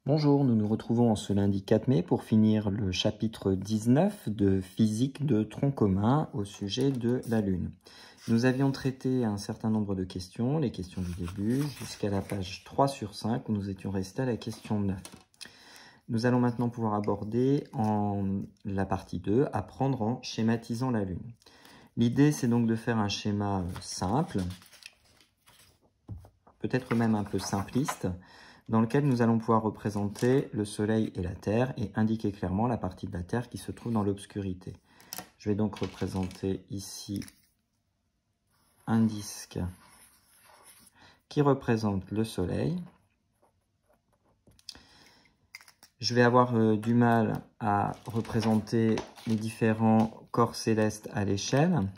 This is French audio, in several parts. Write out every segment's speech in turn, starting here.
Bonjour, nous nous retrouvons en ce lundi 4 mai pour finir le chapitre 19 de physique de tronc commun au sujet de la Lune. Nous avions traité un certain nombre de questions, les questions du début, jusqu'à la page 3 sur 5 où nous étions restés à la question 9. Nous allons maintenant pouvoir aborder en la partie 2, apprendre en schématisant la Lune. L'idée, c'est donc de faire un schéma simple, peut-être même un peu simpliste, dans lequel nous allons pouvoir représenter le Soleil et la Terre et indiquer clairement la partie de la Terre qui se trouve dans l'obscurité. Je vais donc représenter ici un disque qui représente le Soleil. Je vais avoir du mal à représenter les différents corps célestes à l'échelle.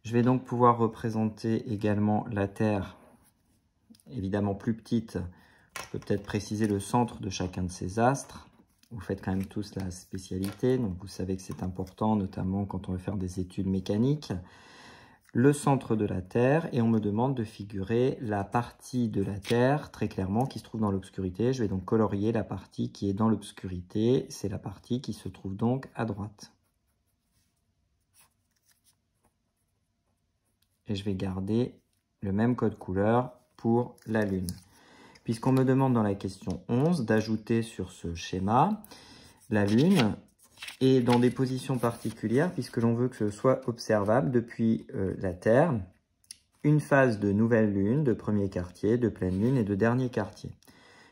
Je vais donc pouvoir représenter également la Terre, évidemment plus petite. Je peux peut-être préciser le centre de chacun de ces astres. Vous faites quand même tous la spécialité, donc vous savez que c'est important, notamment quand on veut faire des études mécaniques. Le centre de la Terre, et on me demande de figurer la partie de la Terre, très clairement, qui se trouve dans l'obscurité. Je vais donc colorier la partie qui est dans l'obscurité. C'est la partie qui se trouve donc à droite. Et je vais garder le même code couleur pour la Lune. Puisqu'on me demande dans la question 11 d'ajouter sur ce schéma la Lune et dans des positions particulières, puisque l'on veut que ce soit observable depuis la Terre, une phase de nouvelle Lune, de premier quartier, de pleine Lune et de dernier quartier.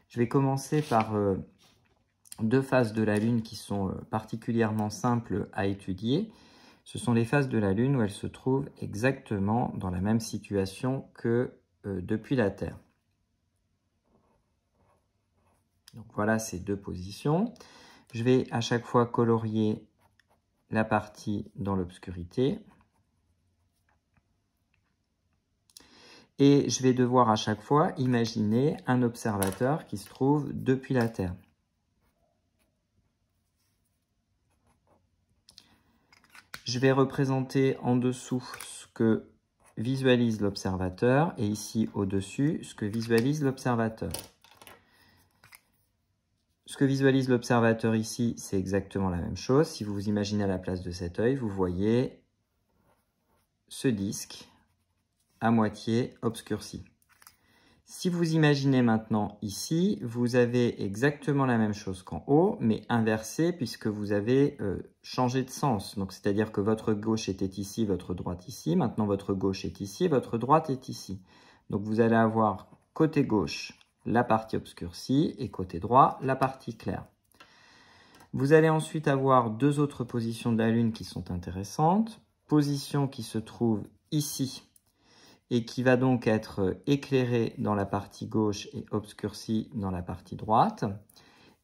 Je vais commencer par deux phases de la Lune qui sont particulièrement simples à étudier. Ce sont les phases de la Lune où elle se trouve exactement dans la même situation que depuis la Terre. Donc voilà ces deux positions. Je vais à chaque fois colorier la partie dans l'obscurité. Et je vais devoir à chaque fois imaginer un observateur qui se trouve depuis la Terre. Je vais représenter en dessous ce que visualise l'observateur et ici au-dessus ce que visualise l'observateur. Ce que visualise l'observateur ici, c'est exactement la même chose. Si vous vous imaginez à la place de cet œil, vous voyez ce disque à moitié obscurci. Si vous imaginez maintenant ici, vous avez exactement la même chose qu'en haut, mais inversé puisque vous avez changé de sens. Donc c'est-à-dire que votre gauche était ici, votre droite ici. Maintenant votre gauche est ici, votre droite est ici. Donc vous allez avoir côté gauche la partie obscurcie et côté droit la partie claire. Vous allez ensuite avoir deux autres positions de la Lune qui sont intéressantes. Position qui se trouve ici et qui va donc être éclairée dans la partie gauche et obscurcie dans la partie droite.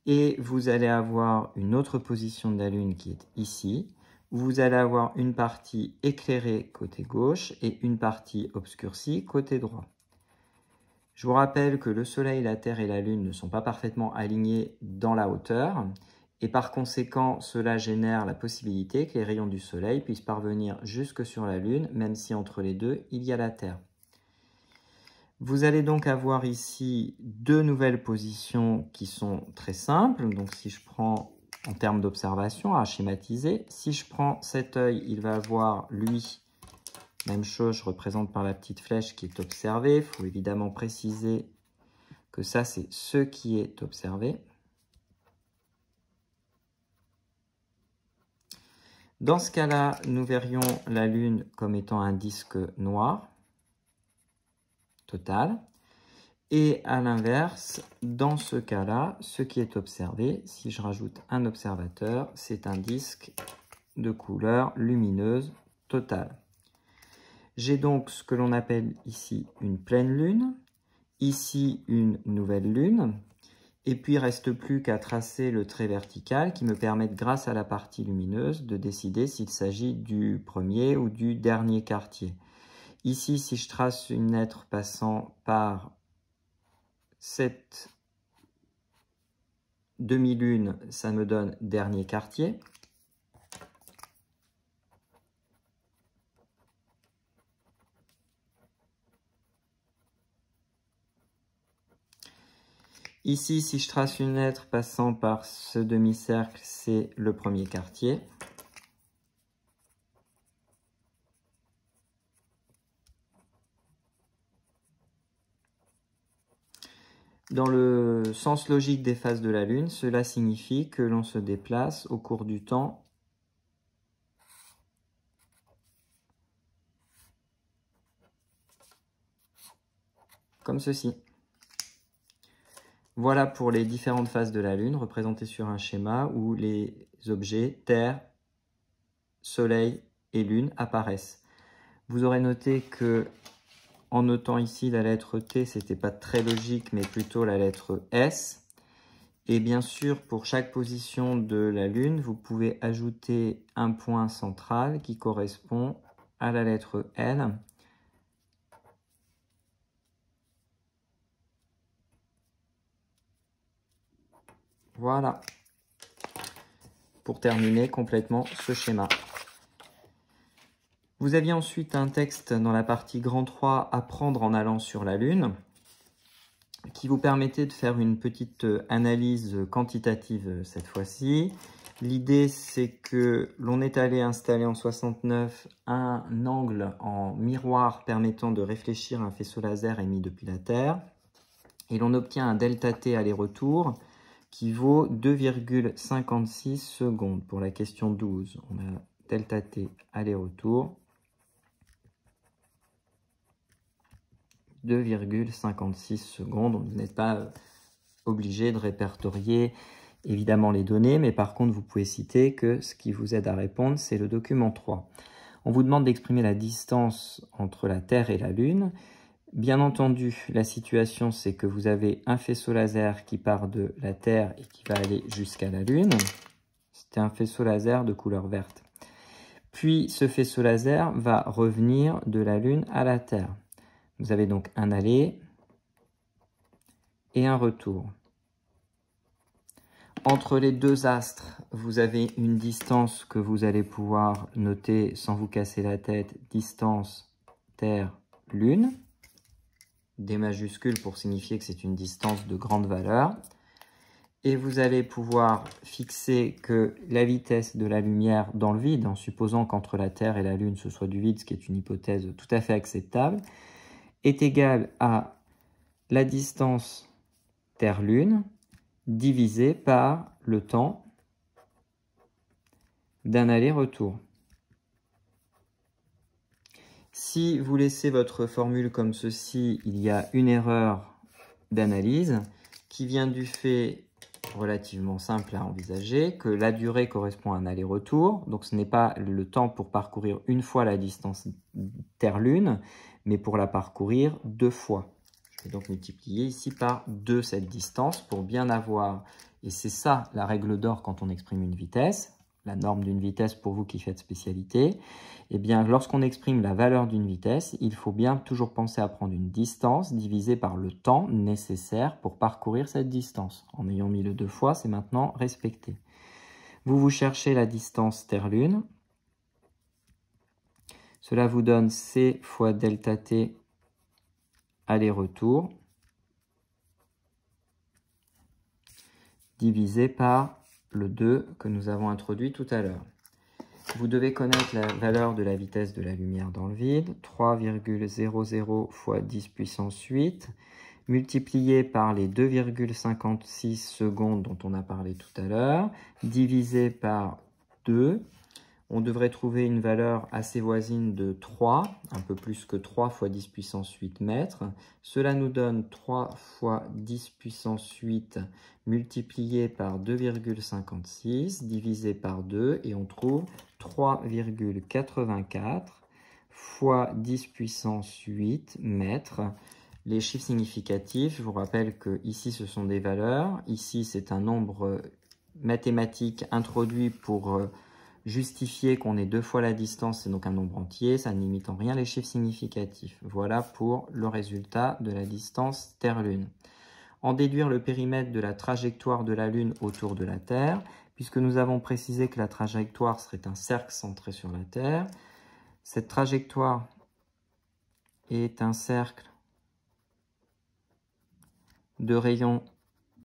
Et vous allez avoir une autre position de la Lune qui est ici, où vous allez avoir une partie éclairée côté gauche et une partie obscurcie côté droit. Je vous rappelle que le Soleil, la Terre et la Lune ne sont pas parfaitement alignés dans la hauteur, et par conséquent, cela génère la possibilité que les rayons du Soleil puissent parvenir jusque sur la Lune, même si entre les deux, il y a la Terre. Vous allez donc avoir ici deux nouvelles positions qui sont très simples. Donc si je prends en termes d'observation à schématiser, si je prends cet œil, il va avoir lui, même chose, je représente par la petite flèche qui est observé. Il faut évidemment préciser que ça c'est ce qui est observé. Dans ce cas-là, nous verrions la Lune comme étant un disque noir total. Et à l'inverse, dans ce cas-là, ce qui est observé, si je rajoute un observateur, c'est un disque de couleur lumineuse totale. J'ai donc ce que l'on appelle ici une pleine lune, ici une nouvelle lune, et puis il ne reste plus qu'à tracer le trait vertical qui me permet, grâce à la partie lumineuse, de décider s'il s'agit du premier ou du dernier quartier. Ici, si je trace une lettre passant par cette demi-lune, ça me donne dernier quartier. Ici, si je trace une lettre passant par ce demi-cercle, c'est le premier quartier. Dans le sens logique des phases de la Lune, cela signifie que l'on se déplace au cours du temps comme ceci. Voilà pour les différentes phases de la Lune représentées sur un schéma où les objets Terre, Soleil et Lune apparaissent. Vous aurez noté que en notant ici la lettre T, c'était pas très logique, mais plutôt la lettre S. Et bien sûr, pour chaque position de la Lune, vous pouvez ajouter un point central qui correspond à la lettre L. Voilà, pour terminer complètement ce schéma. Vous aviez ensuite un texte dans la partie grand 3, apprendre en allant sur la Lune, qui vous permettait de faire une petite analyse quantitative cette fois-ci. L'idée, c'est que l'on est allé installer en 69 un angle en miroir permettant de réfléchir un faisceau laser émis depuis la Terre. Et l'on obtient un delta T aller-retour qui vaut 2,56 secondes. Pour la question 12, on a delta T aller-retour. 2,56 secondes. Vous n'êtes pas obligé de répertorier évidemment les données, mais par contre, vous pouvez citer que ce qui vous aide à répondre, c'est le document 3. On vous demande d'exprimer la distance entre la Terre et la Lune. Bien entendu, la situation, c'est que vous avez un faisceau laser qui part de la Terre et qui va aller jusqu'à la Lune. C'était un faisceau laser de couleur verte. Puis, ce faisceau laser va revenir de la Lune à la Terre. Vous avez donc un aller et un retour. Entre les deux astres, vous avez une distance que vous allez pouvoir noter sans vous casser la tête, distance Terre-Lune, des majuscules pour signifier que c'est une distance de grande valeur. Et vous allez pouvoir fixer que la vitesse de la lumière dans le vide, en supposant qu'entre la Terre et la Lune ce soit du vide, ce qui est une hypothèse tout à fait acceptable, est égale à la distance Terre-Lune divisé par le temps d'un aller-retour. Si vous laissez votre formule comme ceci, il y a une erreur d'analyse qui vient du fait relativement simple à envisager que la durée correspond à un aller-retour. Donc ce n'est pas le temps pour parcourir une fois la distance Terre-Lune, mais pour la parcourir deux fois. Je vais donc multiplier ici par 2 cette distance pour bien avoir, et c'est ça la règle d'or quand on exprime une vitesse, la norme d'une vitesse pour vous qui faites spécialité, eh bien lorsqu'on exprime la valeur d'une vitesse, il faut bien toujours penser à prendre une distance divisée par le temps nécessaire pour parcourir cette distance. En ayant mis le 2 fois, c'est maintenant respecté. Vous cherchez la distance Terre-Lune. Cela vous donne C fois delta T aller-retour divisé par le 2 que nous avons introduit tout à l'heure. Vous devez connaître la valeur de la vitesse de la lumière dans le vide, 3,00 fois 10 puissance 8, multiplié par les 2,56 secondes dont on a parlé tout à l'heure, divisé par 2. On devrait trouver une valeur assez voisine de 3, un peu plus que 3 fois 10 puissance 8 mètres. Cela nous donne 3 fois 10 puissance 8 multiplié par 2,56 divisé par 2 et on trouve 3,84 fois 10 puissance 8 mètres. Les chiffres significatifs, je vous rappelle que ici ce sont des valeurs, ici c'est un nombre mathématique introduit pour justifier qu'on ait 2 fois la distance, c'est donc un nombre entier, ça ne limite en rien les chiffres significatifs. Voilà pour le résultat de la distance Terre-Lune. En déduire le périmètre de la trajectoire de la Lune autour de la Terre, puisque nous avons précisé que la trajectoire serait un cercle centré sur la Terre. Cette trajectoire est un cercle de rayon